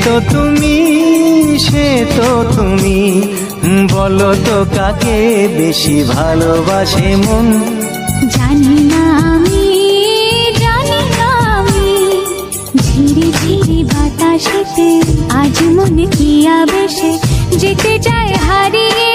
তো তুমি, সে তো তুমি, বলো তো কাকে বেশি ভালোবাসে মন? জানি না আমি, জানি না আমি, ঝিরি ঝিরি বাতাসেতে আজ মনে কি আবেশে যেতে চায় হারিয়ে